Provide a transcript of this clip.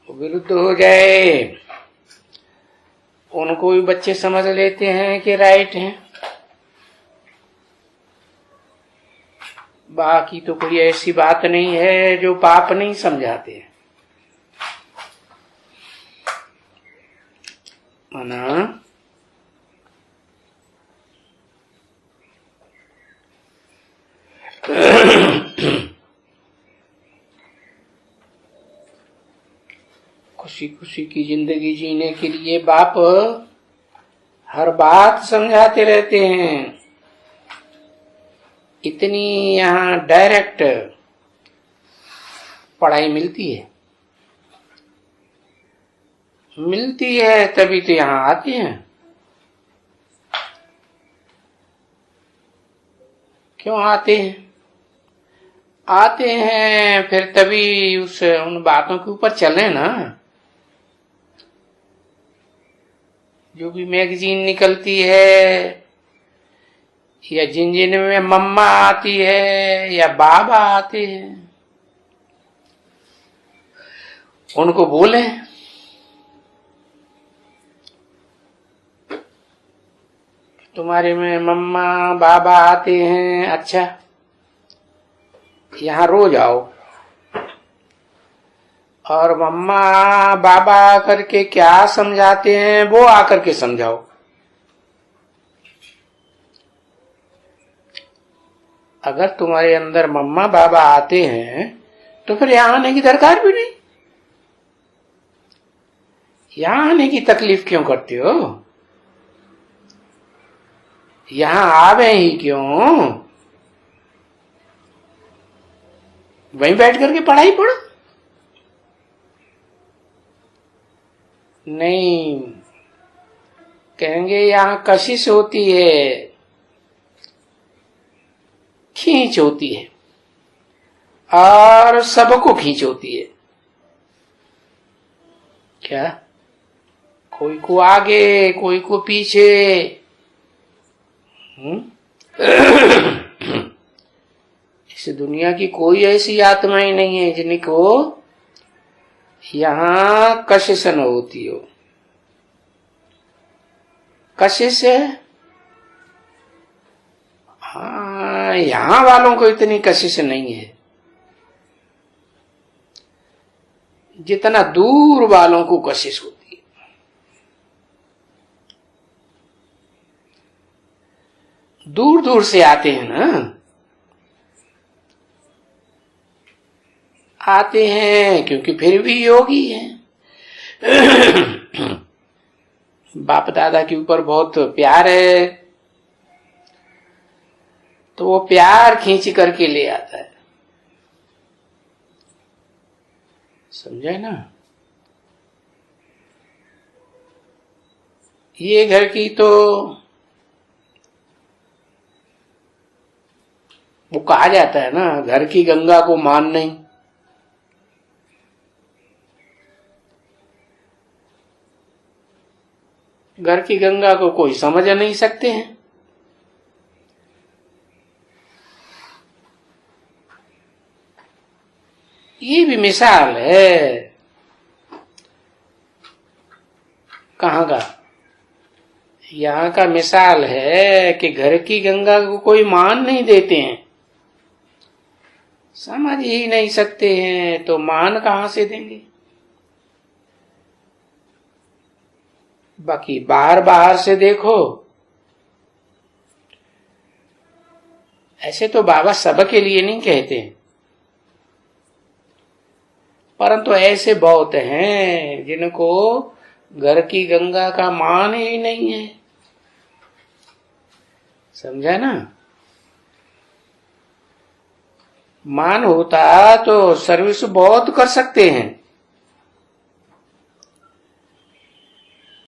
विरुद्ध हो जाए, उनको भी बच्चे समझ लेते हैं कि राइट है। बाकी तो कोई ऐसी बात नहीं है जो पाप नहीं समझाते ना। खुशी खुशी की जिंदगी जीने के लिए बाप हर बात समझाते रहते हैं। इतनी यहाँ डायरेक्ट पढ़ाई मिलती है तभी तो यहाँ आते हैं। क्यों आते हैं फिर तभी उन बातों के ऊपर चले ना। जो भी मैगजीन निकलती है या जिन में मम्मा आती है या बाबा आते हैं, उनको बोले तुम्हारे में मम्मा बाबा आते हैं, अच्छा यहाँ रोज आओ और मम्मा बाबा आकर के क्या समझाते हैं वो आकर के समझाओ। अगर तुम्हारे अंदर मम्मा बाबा आते हैं तो फिर यहाँ आने की दरकार भी नहीं। यहाँ आने की तकलीफ क्यों करते हो? यहाँ आवे ही क्यों? वहीं बैठ करके पढ़ाई पढ़ो। नहीं, कहेंगे यहाँ कशिश होती है, खींच होती है और सबको खींच होती है। क्या? कोई को आगे कोई को पीछे। इस दुनिया की कोई ऐसी आत्मा ही नहीं है जिनको यहाँ कशिश न होती हो। कशिश है, हाँ, यहाँ वालों को इतनी कशिश नहीं है जितना दूर वालों को कशिश होती है। दूर दूर से आते हैं ना, आते हैं क्योंकि फिर भी योगी हैं। बाप दादा के ऊपर बहुत प्यार है तो वो प्यार खींच करके ले आता है। समझे ना? ये घर की तो वो कहा जाता है ना, घर की गंगा को मान नहीं। घर की गंगा को कोई समझ नहीं सकते हैं। ये भी मिसाल है। कहाँ का? यहाँ का मिसाल है कि घर की गंगा को कोई मान नहीं देते हैं, समझ ही नहीं सकते हैं, तो मान कहाँ से देंगे? बाकी बाहर से देखो, ऐसे तो बाबा सबके लिए नहीं कहते, परंतु ऐसे बहुत हैं जिनको घर की गंगा का मान ही नहीं है। समझा ना? मान होता तो सर्विस बहुत कर सकते हैं,